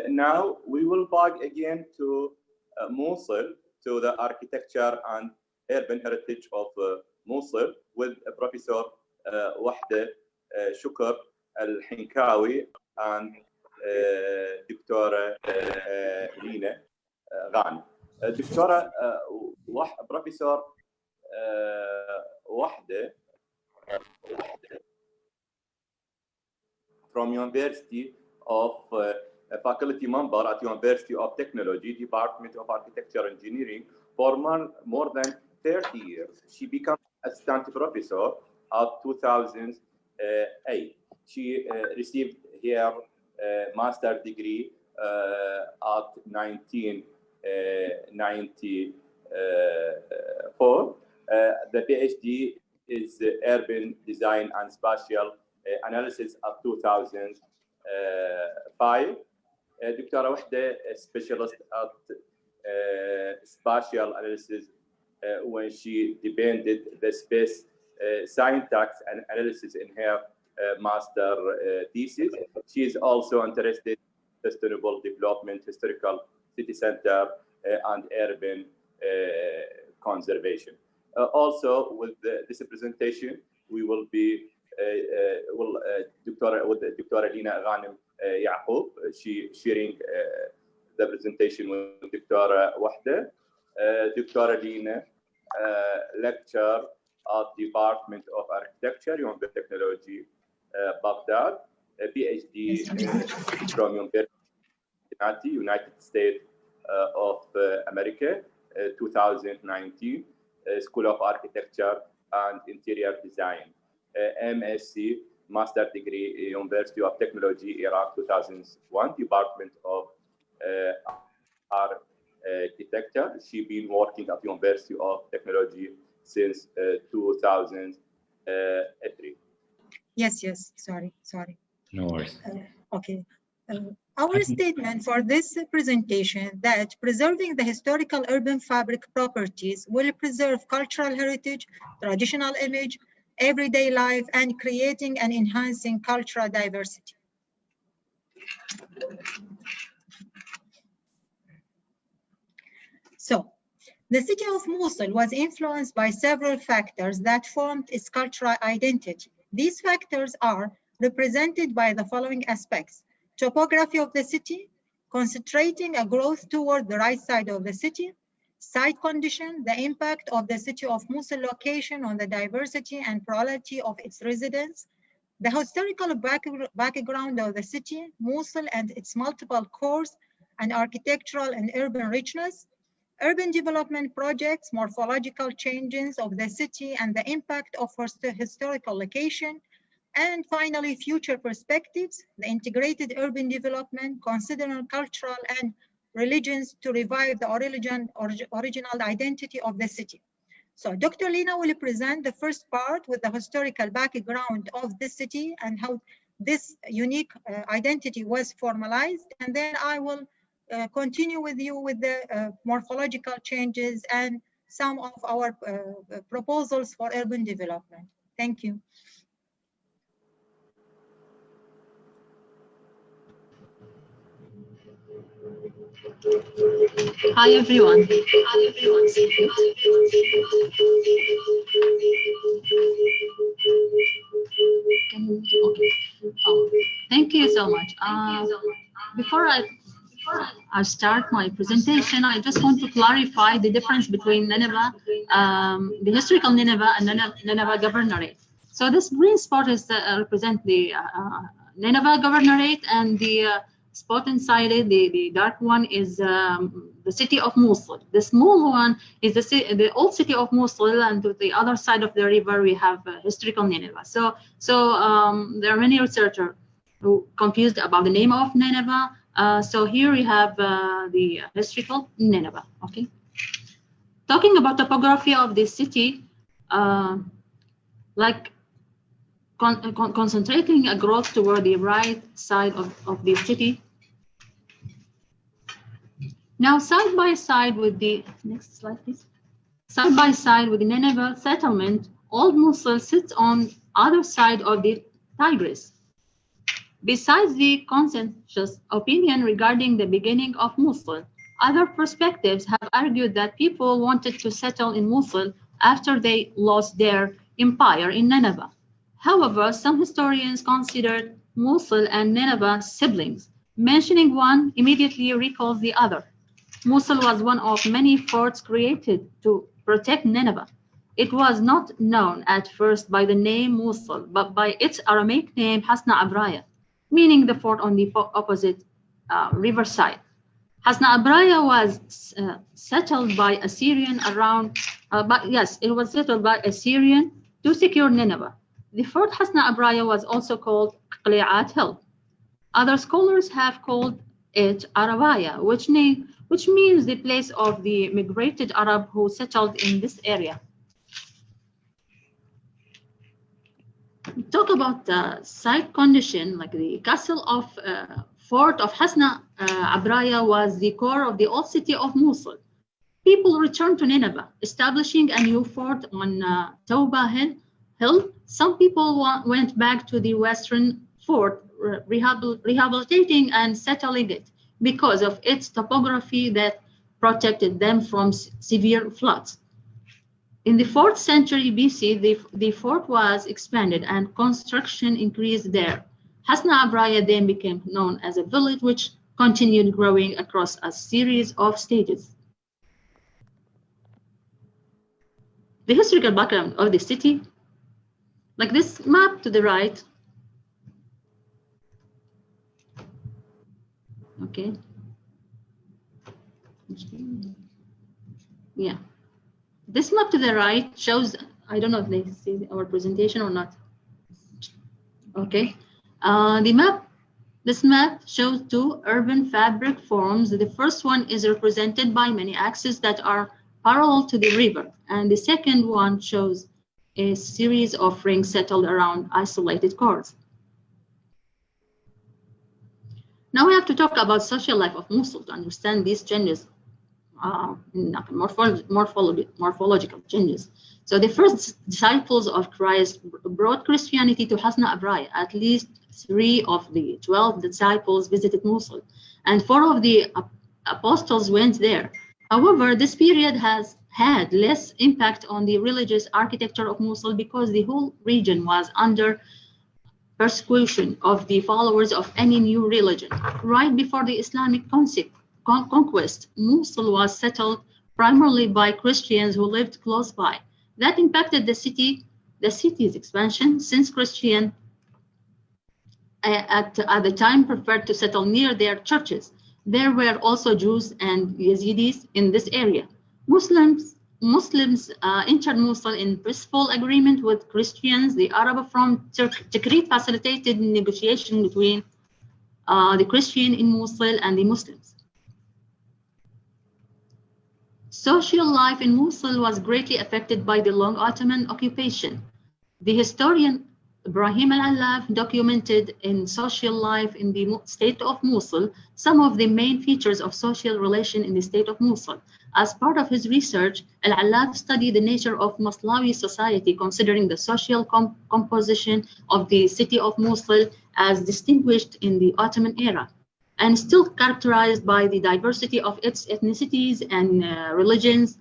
Now we will back again to Mosul, to the architecture and urban heritage of Mosul with Professor Wahda Shuker Al Hinkawi and Dr. Lina Ghanem. Professor Wahda from University of a faculty member at University of Technology, Department of Architecture Engineering for more than 30 years. She became assistant professor at 2008. She received her master's degree at 1994. The PhD is urban design and spatial analysis of 2005. Dr. Wahda, a specialist at spatial analysis when she depended the space syntax and analysis in her master thesis. She is also interested in sustainable development, historical city center, and urban conservation. Also, with this presentation, we will be Dr. Lina Ghanem Yaqub, she sharing the presentation with Dr. Wahda. Dr. Lina lecture at Department of Architecture, University of Technology, Baghdad, a PhD from University, United States of America, 2019, School of Architecture and Interior Design. MSc, Master Degree, University of Technology, Iraq, 2001, Department of Architecture. She's been working at University of Technology since 2003. Yes, sorry. No worries. Okay. Our statement for this presentation that preserving the historical urban fabric properties will preserve cultural heritage, traditional image, everyday life, and creating and enhancing cultural diversity. So, the city of Mosul was influenced by several factors that formed its cultural identity. These factors are represented by the following aspects: topography of the city, concentrating a growth toward the right side of the city; site condition, the impact of the city of Mosul location on the diversity and plurality of its residents; the historical background of the city, Mosul and its multiple cores, and architectural and urban richness; urban development projects, morphological changes of the city and the impact of historical location; and finally, future perspectives, the integrated urban development, considering cultural and religions to revive the original identity of the city. So Dr. Lina will present the first part with the historical background of the city and how this unique identity was formalized. And then I will continue with you with the morphological changes and some of our proposals for urban development. Thank you. Hi everyone. Okay. Oh, thank you so much. Before I start my presentation, I just want to clarify the difference between Nineveh, the historical Nineveh, and Nineveh Governorate. So this green spot is represent the Nineveh Governorate, and the spot inside it, the dark one, is the city of Mosul. The small one is the old city of Mosul, and to the other side of the river we have historical Nineveh. So there are many researchers who confused about the name of Nineveh. So here we have the historical Nineveh. Okay. Talking about topography of this city, like concentrating a growth toward the right side of the city. Now, side by side with the next slide, please. Side by side with the Nineveh settlement, Old Mosul sits on other side of the Tigris. Besides the consensus opinion regarding the beginning of Mosul, other perspectives have argued that people wanted to settle in Mosul after they lost their empire in Nineveh. However, some historians considered Mosul and Nineveh siblings. Mentioning one immediately recalls the other. Mosul was one of many forts created to protect Nineveh. It was not known at first by the name Mosul, but by its Aramaic name Hasna Abraya, meaning the fort on the opposite riverside. Hasna Abraya was settled by Assyrian around, it was settled by Assyrian to secure Nineveh. The fort Hasna Abraya was also called Qli'at Hill. Other scholars have called it Arabaya, which means the place of the migrated Arab who settled in this area. Talk about the site condition, like the castle of fort of Hasna Abraya was the core of the old city of Mosul. People returned to Nineveh, establishing a new fort on Tauba Hill. Some people went back to the western fort, rehabilitating and settling it because of its topography that protected them from severe floods. In the 4th century BC, the fort was expanded and construction increased there. Hasna Abraya then became known as a village which continued growing across a series of stages. The historical background of the city, like this map to the right. Okay. Yeah. This map to the right shows, I don't know if they see our presentation or not. Okay. This map shows two urban fabric forms. The first one is represented by many axes that are parallel to the river, and the second one shows a series of rings settled around isolated cores. Now we have to talk about social life of Mosul to understand these changes, morphological changes. So the first disciples of Christ brought Christianity to Hasna Abraya. At least 3 of the 12 disciples visited Mosul, and 4 of the apostles went there. However, this period has had less impact on the religious architecture of Mosul because the whole region was under persecution of the followers of any new religion. Right before the Islamic conquest, Mosul was settled primarily by Christians who lived close by. That impacted the city's expansion, since Christians at the time preferred to settle near their churches. There were also Jews and Yazidis in this area. Muslims entered Mosul in peaceful agreement with Christians. The Arab from Tikrit facilitated negotiation between the Christian in Mosul and the Muslims. Social life in Mosul was greatly affected by the long Ottoman occupation. The historian Ibrahim al-Allaf documented in social life in the state of Mosul some of the main features of social relation in the state of Mosul. As part of his research, al-Allaf studied the nature of Moslawi society, considering the social composition of the city of Mosul as distinguished in the Ottoman era, and still characterized by the diversity of its ethnicities and religions.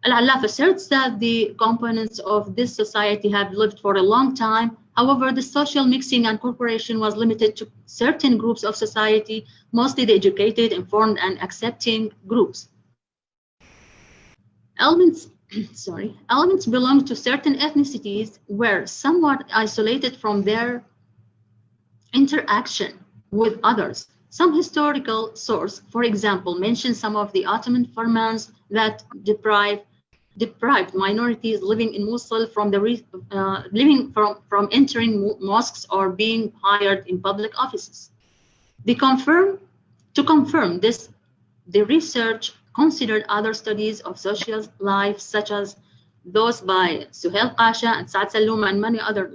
Al-Allaf asserts that the components of this society have lived for a long time. However, the social mixing and incorporation was limited to certain groups of society, mostly the educated, informed, and accepting groups. Elements belong to certain ethnicities were somewhat isolated from their interaction with others. Some historical source, for example, mentions some of the Ottoman firmans that deprived minorities living in Mosul from entering mosques or being hired in public offices. To confirm this, the research considered other studies of social life, such as those by Suhail Pasha and Saad Saloum and many other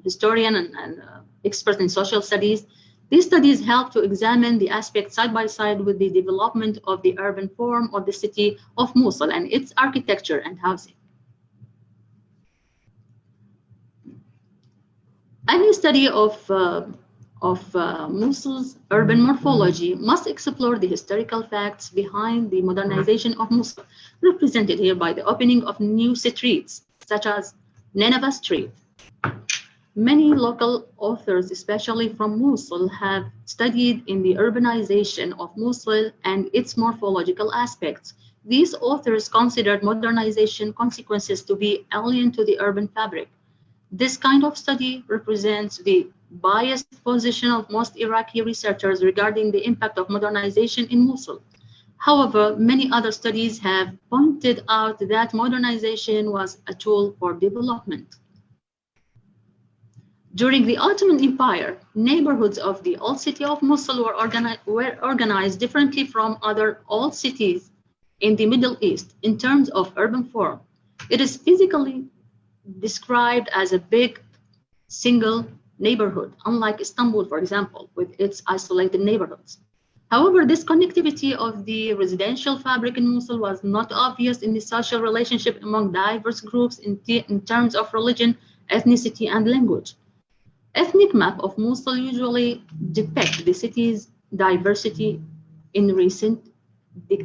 historian and experts in social studies. These studies help to examine the aspects side by side with the development of the urban form of the city of Mosul and its architecture and housing. Any study of of Mosul's urban morphology must explore the historical facts behind the modernization of Mosul, represented here by the opening of new streets, such as Nineveh Street. Many local authors, especially from Mosul, have studied in the urbanization of Mosul and its morphological aspects. These authors considered modernization consequences to be alien to the urban fabric. This kind of study represents the biased position of most Iraqi researchers regarding the impact of modernization in Mosul. However, many other studies have pointed out that modernization was a tool for development. During the Ottoman Empire, neighborhoods of the old city of Mosul were organized differently from other old cities in the Middle East in terms of urban form. It is physically described as a big single neighborhood, unlike Istanbul, for example, with its isolated neighborhoods. However, this connectivity of the residential fabric in Mosul was not obvious in the social relationship among diverse groups in terms of religion, ethnicity, and language. Ethnic map of Mosul usually depict the city's diversity in recent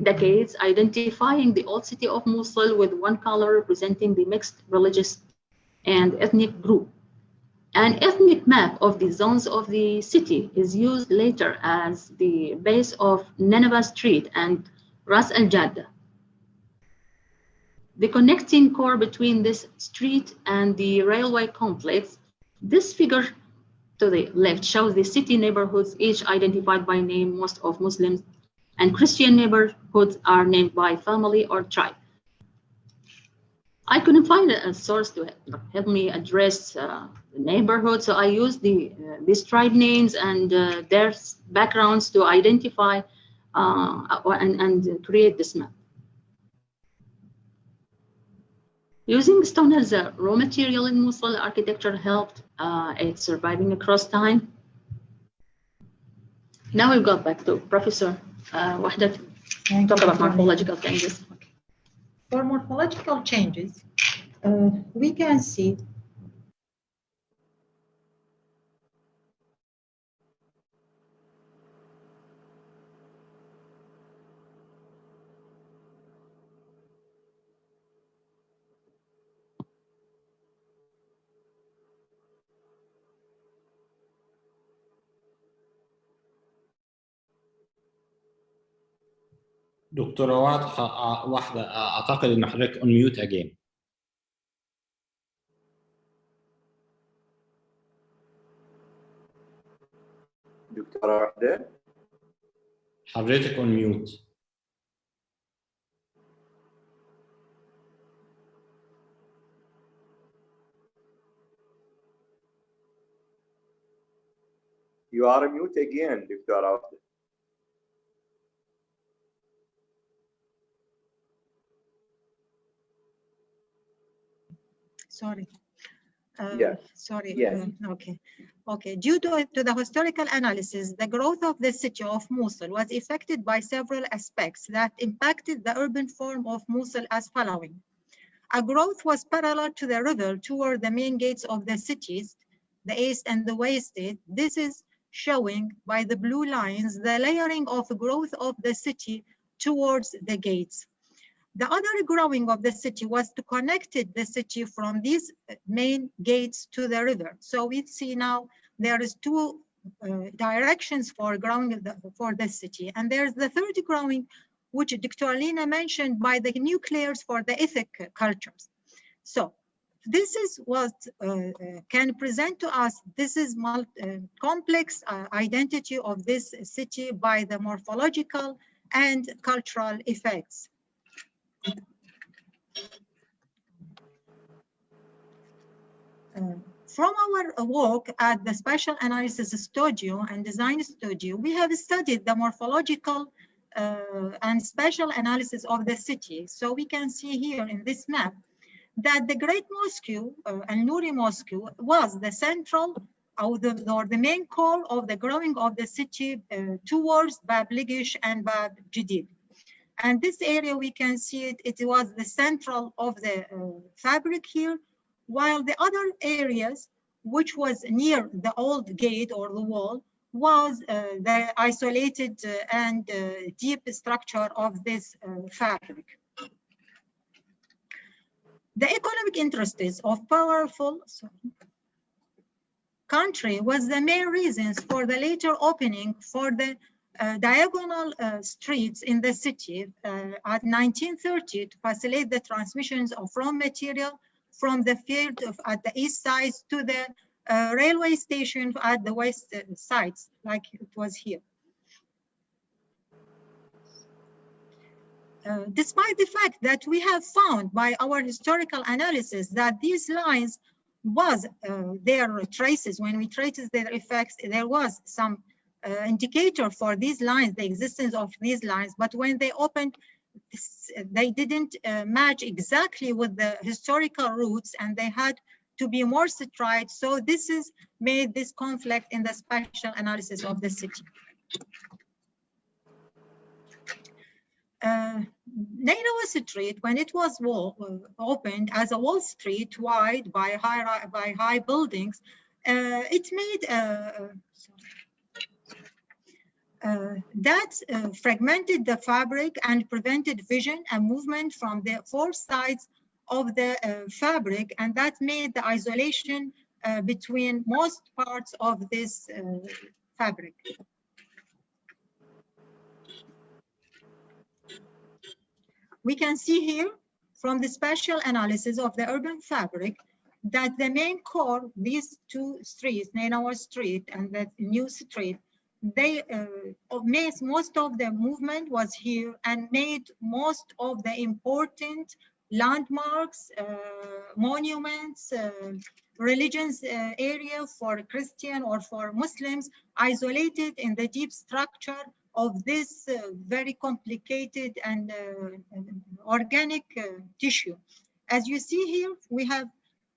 decades, identifying the old city of Mosul with one color representing the mixed religious and ethnic group. An ethnic map of the zones of the city is used later as the base of Nineveh Street and Ras Al Jadda. The connecting core between this street and the railway complex, this figure to the left shows the city neighborhoods, each identified by name. Most of Muslims and Christian neighborhoods are named by family or tribe. I couldn't find a source to help me address the neighborhood, so I used these tribe names and their backgrounds to identify and create this map. Using stone as a raw material in Mosul, architecture helped it surviving across time. Now we'll go back to Professor Wahda to talk about morphological changes. For morphological changes, we can see دكتورة واحدة أعتقد إن حضرتك on mute again. دكتورة واحدة حضرتك on mute. You are mute again, دكتورة واحدة. sorry. Yeah. Sorry. Yes. Okay. Due to the historical analysis, the growth of the city of Mosul was affected by several aspects that impacted the urban form of Mosul as following. A growth was parallel to the river toward the main gates of the cities, the east and the west. This is showing by the blue lines the layering of growth of the city towards the gates. The other growing of the city was to connect the city from these main gates to the river. So we see now there is two directions for growing for the city. And there's the third growing, which Dr. Alina mentioned, by the nuclears for the ethnic cultures. So this is what can present to us, this is complex identity of this city by the morphological and cultural effects. From our work at the Spatial Analysis Studio and Design Studio, we have studied the morphological and spatial analysis of the city. So we can see here in this map that the Great Mosque and Nuri Mosque was the central or the main core of the growing of the city towards Bab Ligish and Bab Jadid. And this area, we can see it was the central of the fabric here, while the other areas which was near the old gate or the wall, was the isolated and deep structure of this fabric. The economic interests of powerful country was the main reasons for the later opening for the diagonal streets in the city at 1930 to facilitate the transmissions of raw material from the field at the east side to the railway station at the west sides, like it was here. Despite the fact that we have found by our historical analysis that these lines was their traces, when we traced their effects, there was some indicator for these lines, the existence of these lines, but when they opened, they didn't match exactly with the historical roots, and they had to be more straight. So this is made this conflict in the spatial analysis of the city. Nainawa Street, when it was opened as a wall street wide by high buildings, it made that fragmented the fabric and prevented vision and movement from the four sides of the fabric, and that made the isolation between most parts of this fabric. We can see here from the spatial analysis of the urban fabric that the main core, these two streets, Nainawa Street and the new street, they made most of the movement was here and made most of the important landmarks, monuments, religions area for Christian or for Muslims isolated in the deep structure of this very complicated and organic tissue. As you see here, we have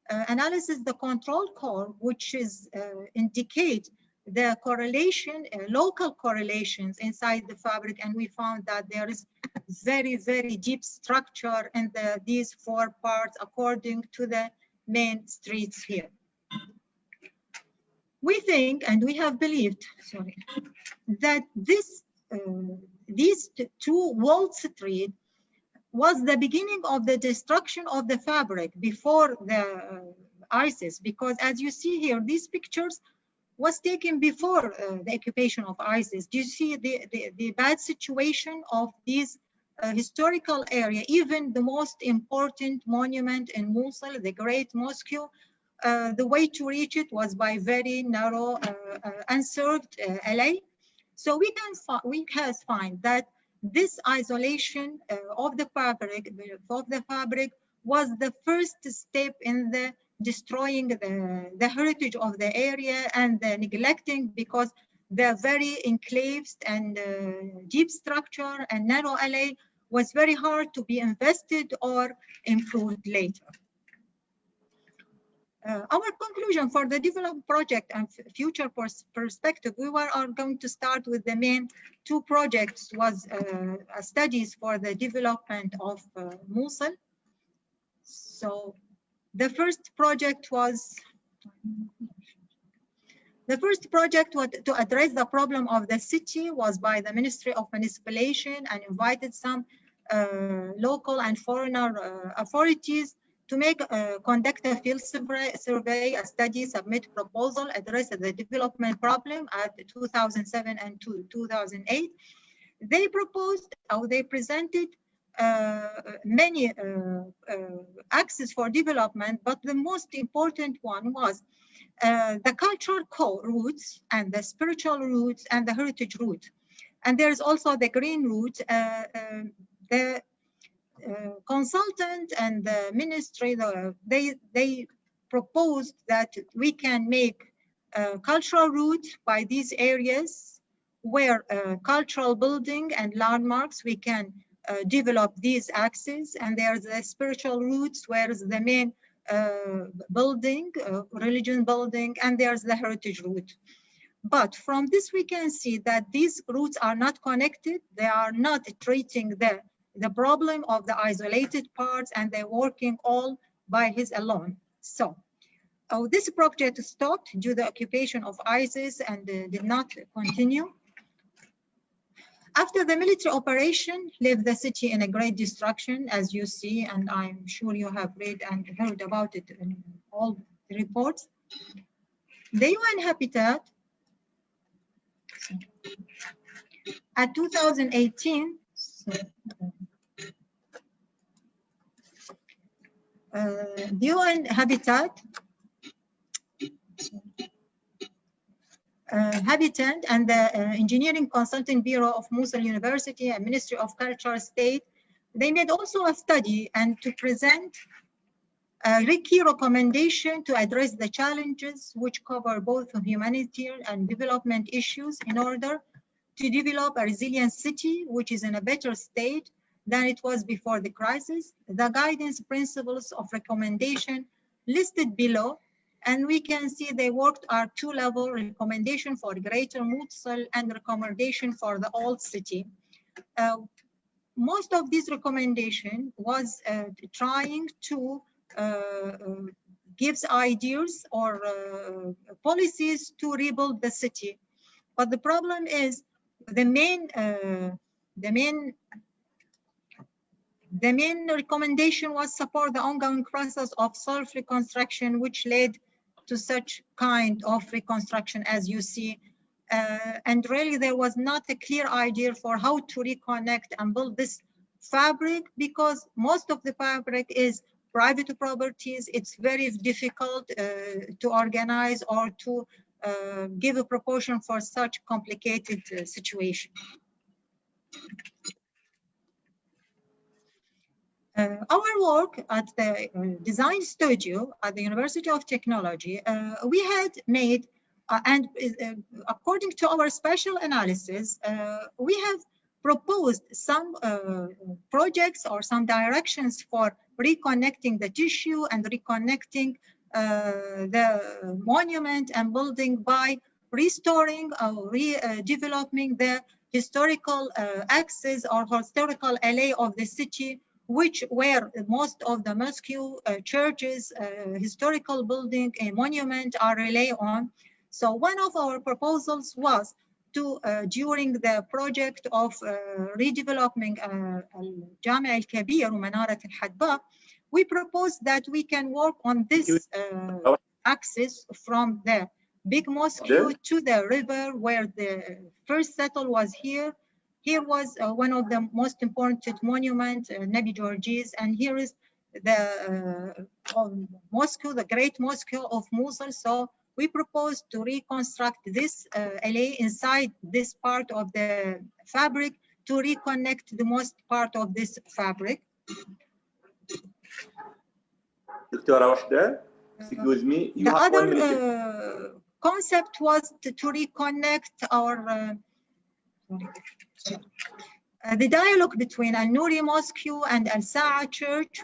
analysis the control core, which is indicate the correlation, local correlations inside the fabric, and we found that there is very, very deep structure in these four parts according to the main streets here. We think, and we have believed, sorry, that these two walled streets was the beginning of the destruction of the fabric before the ISIS, because as you see here, these pictures was taken before the occupation of ISIS. Do you see the bad situation of this historical area? Even the most important monument in Mosul, the Great Mosque, the way to reach it was by very narrow, unserved alley. So we can find that this isolation of the fabric was the first step in the destroying the heritage of the area and the neglecting, because the very enclaved and deep structure and narrow alley was very hard to be invested or improved later. Our conclusion for the development project and future perspective, we are going to start with the main two projects was studies for the development of Mosul. So the first project was to address the problem of the city was by the Ministry of Municipalization, and invited some local and foreigner authorities to conduct a field survey, a study, submit proposal, address the development problem at 2007 and 2008. They proposed, or they presented many axes for development, but the most important one was the cultural core roots and the spiritual roots and the heritage root. And there's also the green root. The consultant and the ministry, they proposed that we can make cultural route by these areas where cultural building and landmarks, we can develop these axes, and there's the spiritual roots where is the main building, religion building, and there's the heritage route. But from this we can see that these routes are not connected, they are not treating the problem of the isolated parts, and they're working all by his alone. So This project stopped due to the occupation of ISIS and did not continue. After the military operation left the city in a great destruction, as you see, and I'm sure you have read and heard about it in all the reports. The UN Habitat at 2018, the UN Habitat and the Engineering Consulting Bureau of Mosul University and Ministry of Culture State, they made also a study and to present a key recommendation to address the challenges which cover both humanitarian and development issues in order to develop a resilient city which is in a better state than it was before the crisis. The guidance principles of recommendation listed below, and we can see they worked are two-level recommendation for Greater Mosul and recommendation for the old city. Most of this recommendation was trying to gives ideas or policies to rebuild the city, but the problem is the main recommendation was support the ongoing process of self-reconstruction, which led to such kind of reconstruction as you see. And really there was not a clear idea for how to reconnect and build this fabric, because most of the fabric is private properties. It's very difficult to organize or to give a proportion for such complicated situation. Our work at the design studio at the University of Technology, we had made, according to our special analysis, we have proposed some projects or some directions for reconnecting the tissue and reconnecting the monument and building by restoring or redeveloping the historical axis or historical alley of the city, which where most of the mosque, churches, historical building, a monument are rely on. So one of our proposals was to, during the project of redeveloping Al-Jami' Al-Kabir, Manarat Al-Hadba, we proposed that we can work on this axis from the big mosque to the river where the first settle was here. Here was one of the most important monument, Nabi Georges, and here is the mosque, the great mosque of Mosul. So we propose to reconstruct this alley inside this part of the fabric to reconnect the most part of this fabric. Dr. Wahda, excuse me. The other concept was to reconnect our the dialogue between Al-Nouri Mosque and Al-Sa'a Church.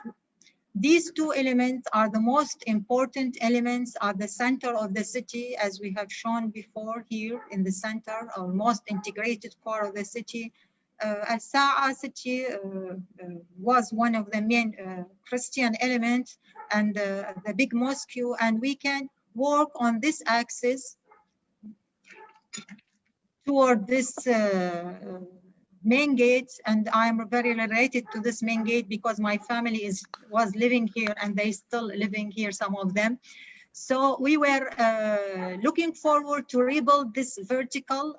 These two elements are the most important elements at the center of the city, as we have shown before here in the center, our most integrated part of the city. Al-Sa'a city was one of the main Christian elements and the big mosque, and we can work on this axis toward this main gate, and I'm very related to this main gate because my family was living here and they still living here, some of them. So we were looking forward to rebuild this vertical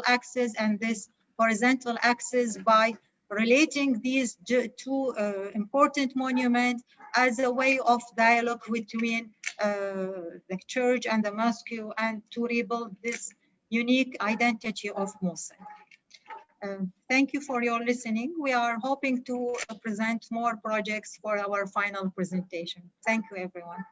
axis and this horizontal axis by relating these two important monuments as a way of dialogue between the church and the mosque and to rebuild this unique identity of Mosul. Thank you for your listening. We are hoping to present more projects for our final presentation. Thank you, everyone.